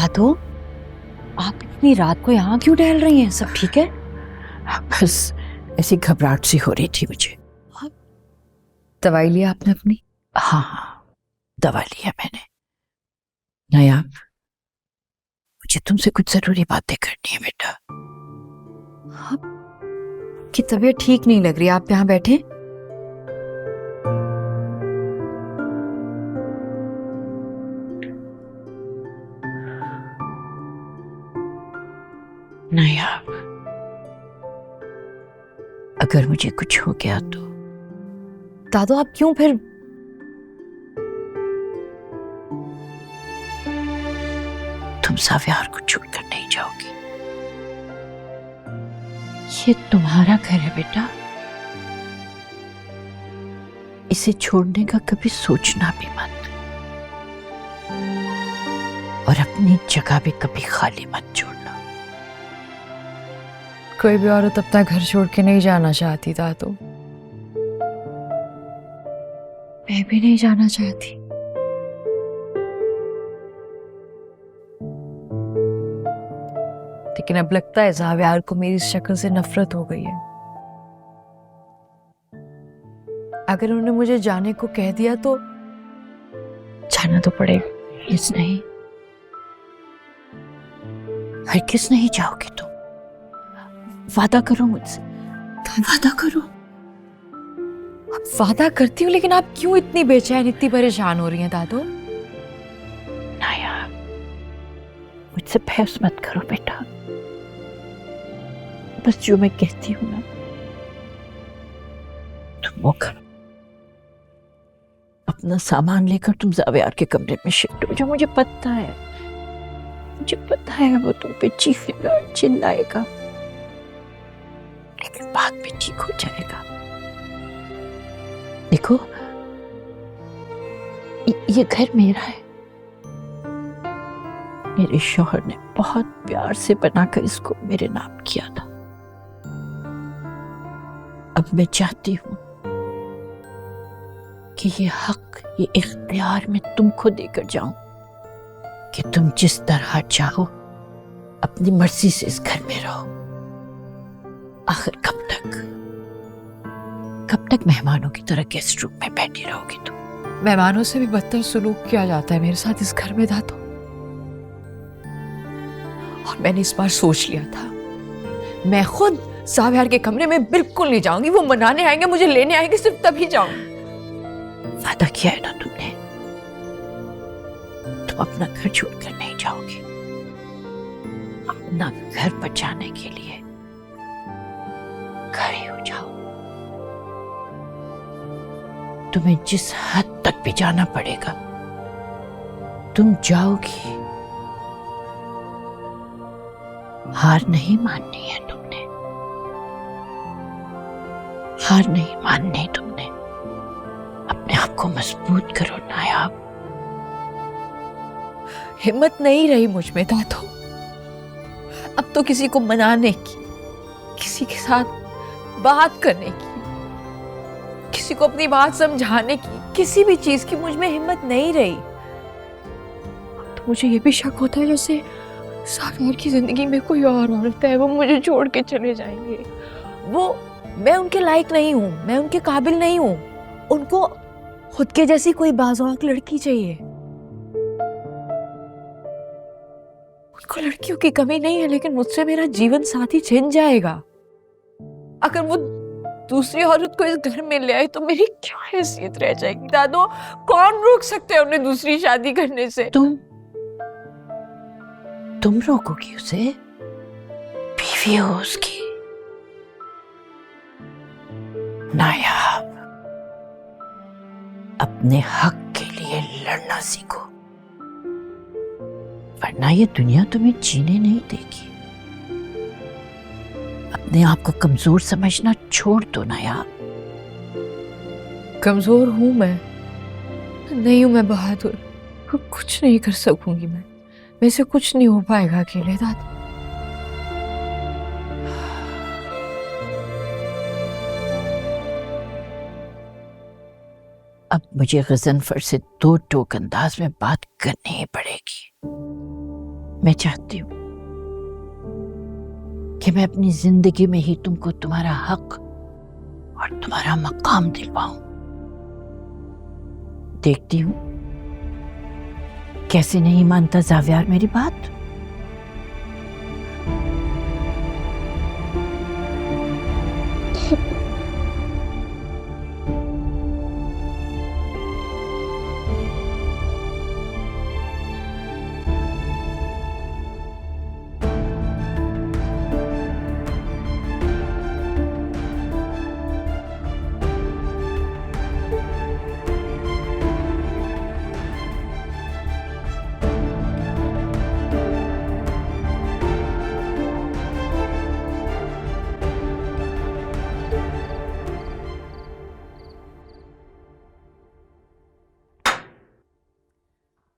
दादू, आप इतनी रात को यहाँ क्यों टहल रही हैं? सब ठीक है? बस ऐसी घबराहट सी हो रही थी मुझे। दवाई लिया आपने अपनी? हाँ, दवा लिया मैंने। नायाब, मुझे तुमसे कुछ जरूरी बातें करनी है बेटा। आपकी तबीयत ठीक नहीं लग रही, आप यहाँ बैठे। नायाब, अगर मुझे कुछ हो गया तो? दादू आप क्यों फिर? तुम सावियार को छोड़कर नहीं जाओगी। ये तुम्हारा घर है बेटा, इसे छोड़ने का कभी सोचना भी मत, और अपनी जगह भी कभी खाली मत छोड़ना। कोई भी औरत अपना घर छोड़ के नहीं जाना चाहती दादू। मैं भी नहीं जाना चाहती। लेकिन अब लगता है ज़ावियार को मेरी इस शक्ल से नफरत हो गई है। अगर उन्होंने मुझे जाने को कह दिया तो जाना तो पड़ेगा। किस नहीं, हरगिज़ नहीं जाओगे तुम। वादा करो मुझसे, वादा करो। वादा करती हूँ, लेकिन आप क्यों इतनी बेचैन, इतनी परेशान हो रही हैं दादू? नायाब, मुझसे बहस मत करो बेटा। बस जो मैं कहती हूँ ना, तुम वो करो। अपना सामान लेकर तुम ज़ावियार के कमरे में शिफ्ट हो जाओ। मुझे पता है वो तुम पे चीखेगा, चिल्लाएगा, लेकिन बाद में ठीक हो जाएगा। देखो, ये घर मेरा है। मेरे शौहर ने बहुत प्यार से बनाकर इसको मेरे नाम किया था। अब मैं चाहती हूं कि ये हक, ये इख्तियार मैं तुमको देकर जाऊं कि तुम जिस तरह चाहो अपनी मर्जी से इस घर में रहो। आखिर कब तक मेहमानों की तरह गेस्ट रूम में बैठी रहोगी तुम? मेहमानों से भी बदतर सुलूक किया जाता है मेरे साथ इस घर में दादू। और मैंने इस बार सोच लिया था, मैं खुद ज़ावियार के कमरे में बिल्कुल नहीं जाऊंगी। वो मनाने आएंगे, मुझे लेने आएंगे, सिर्फ तभी जाऊंगी। वादा किया है ना तुमने, तुम अपना घर छोड़कर नहीं जाओगी। अपना घर बचाने के लिए खड़ी हो जाओ। तुम्हें जिस हद तक भी जाना पड़ेगा तुम जाओगी। हार नहीं माननी है तुमने, हार नहीं माननी तुमने। अपने आप को मजबूत करो नायाब। हिम्मत नहीं रही मुझ में दादू। अब तो किसी को मनाने की, किसी के साथ बात करने की, किसी को अपनी बात समझाने की, किसी भी चीज की मुझ में हिम्मत नहीं रही। तो मुझे ये भी शक होता है जैसे ज़ावियार की जिंदगी में कोई और औरत है, वो मुझे छोड़ के चले जाएंगे। मैं उनके लायक नहीं हूँ, मैं उनके काबिल नहीं हूँ। उनको खुद के जैसी कोई बाज़ौक लड़की चाहिए। उनको लड़कियों की कमी नहीं है, लेकिन मुझसे मेरा जीवन साथी छिन जाएगा। अगर वो दूसरी औरत को इस घर में ले आई तो मेरी क्या हैसियत रह जाएगी दादू? कौन रोक सकते हैं उन्हें दूसरी शादी करने से? तुम रोकोगी उसे? बीवी हो उसकी। नायाब, अपने हक के लिए लड़ना सीखो, वरना ये दुनिया तुम्हें जीने नहीं देगी। अपने आप को कमजोर समझना छोड़ दो नायाब। कमजोर हूं मैं? नहीं हूं मैं बहादुर। कुछ नहीं कर सकूंगी मैं से कुछ नहीं हो पाएगा अकेले दादू। अब मुझे गजनफर से दो टोक अंदाज में बात करनी ही पड़ेगी। मैं चाहती हूं कि मैं अपनी जिंदगी में ही तुमको तुम्हारा हक और तुम्हारा मकाम दिलवाऊं। देखती हूं कैसे नहीं मानता जावियार मेरी बात।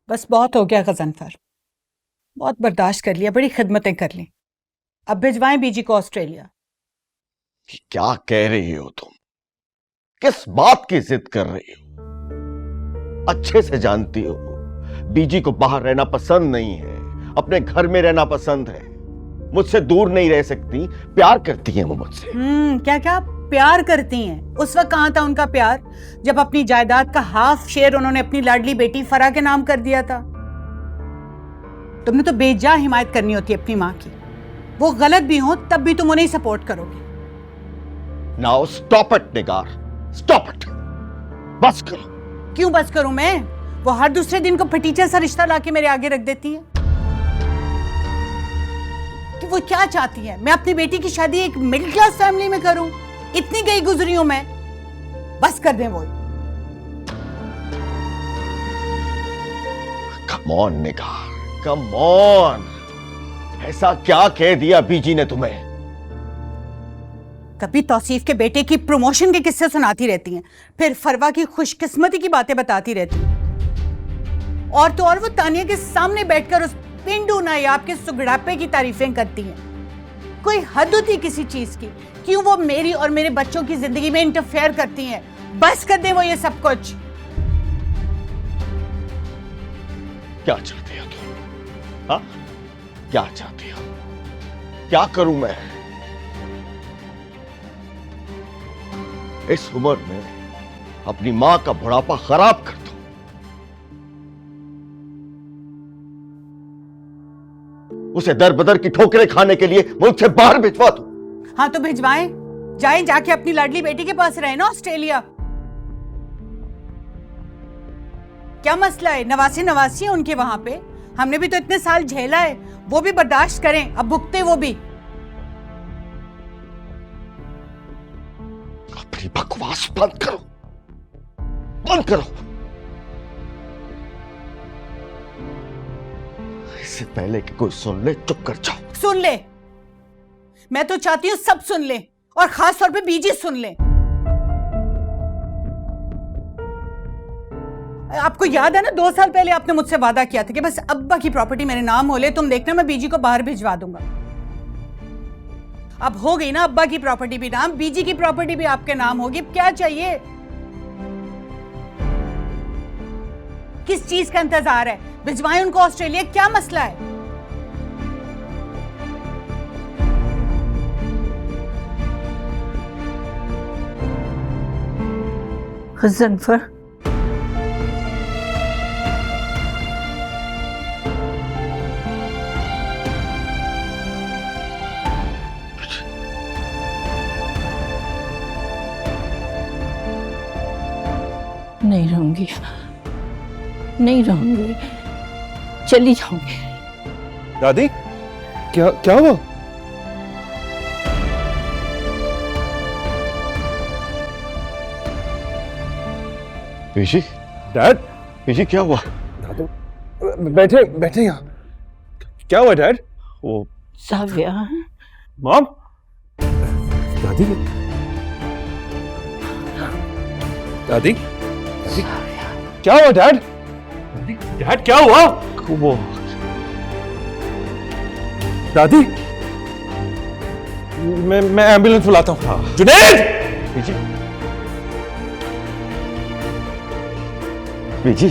बस बहुत हो गया गजनफर, बहुत बर्दाश्त कर लिया, बड़ी खिदमतें कर ली। अब भिजवाएं बीजी को ऑस्ट्रेलिया। क्या कह रही हो तुम? किस बात की जिद कर रही हो? अच्छे से जानती हो बीजी को बाहर रहना पसंद नहीं है, अपने घर में रहना पसंद है, मुझसे दूर नहीं रह सकती, प्यार करती है वो मुझसे। क्या क्या प्यार करती हैं? उस वक्त कहां था उनका प्यार जब अपनी जायदाद का हाफ शेयर उन्होंने अपनी लाडली बेटी फरा के नाम कर दिया था। तुमने तो बेजा हिमायत करनी होती अपनी मां की, वो गलत भी हो तब भी तुम उन्हें सपोर्ट करोगे। Now stop it Nigar, stop it, बस करो। क्यों बस करूं मैं? वो हर दूसरे दिन को फटीचर सा रिश्ता लाके मेरे आगे रख देती है। कि वो क्या चाहती है? मैं अपनी बेटी की शादी एक मिडिल क्लास फैमिली में करूं? इतनी गई गुजरी हूं मैं, बस कर दें वो। Come on Nigar, come on, ऐसा क्या कह दिया बीजी ने तुम्हें? कभी तौसीफ के बेटे की प्रमोशन के किस्से सुनाती रहती हैं, फिर फरवा की खुशकिस्मती की बातें बताती रहती हैं, और तो और वो तानिया के सामने बैठकर उस पिंडू नायाब के सुगड़ापे की तारीफें करती हैं। कोई हद होती किसी चीज की? क्यों वो मेरी और मेरे बच्चों की जिंदगी में इंटरफेयर करती हैं? बस कर दे वो ये सब कुछ। क्या चाहती हो तुम? हाँ, क्या चाहती हो? क्या करूं मैं? इस उम्र में अपनी मां का बुढ़ापा खराब कर दो। उसे दर बदर की ठोकरें खाने के लिए मुल्क से बाहर भिजवा दो। हाँ तो भिजवाएं, जाएं, जाके अपनी लाडली बेटी के पास रहे ना ऑस्ट्रेलिया। क्या मसला है? नवासी नवासी है उनके वहां पे। हमने भी तो इतने साल झेला है, वो भी बर्दाश्त करें, अब भुगते वो भी। अपनी बकवास बंद करो, बंद करो। इससे पहले कि कोई सुन ले, चुप कर जाओ। सुन ले, मैं तो चाहती हूं सब सुन ले, और खास तौर पे बीजी सुन ले। आपको याद है ना, 2 साल पहले आपने मुझसे वादा किया था कि बस अब्बा की प्रॉपर्टी मेरे नाम हो ले, तुम देखना मैं बीजी को बाहर भिजवा दूंगा। अब हो गई ना अब्बा की प्रॉपर्टी भी नाम, बीजी की प्रॉपर्टी भी आपके नाम होगी। अब क्या चाहिए? किस चीज का इंतजार है? भिजवाएं उनको ऑस्ट्रेलिया, क्या मसला है? गजनफर, नहीं रहूंगी, नहीं रहूंगी, चली जाऊंगी। दादी, क्या क्या हुआ? बीजी, डैड, बीजी क्या हुआ? बैठे बैठे यहाँ। क्या हुआ डैड? वो जावियार, मॉम, दादी, दादी, क्या हुआ डैड? डैड क्या हुआ? वो दादी, मैं एम्बुलेंस बुलाता हूँ। हाँ। जुनैद, बीजी, बीजी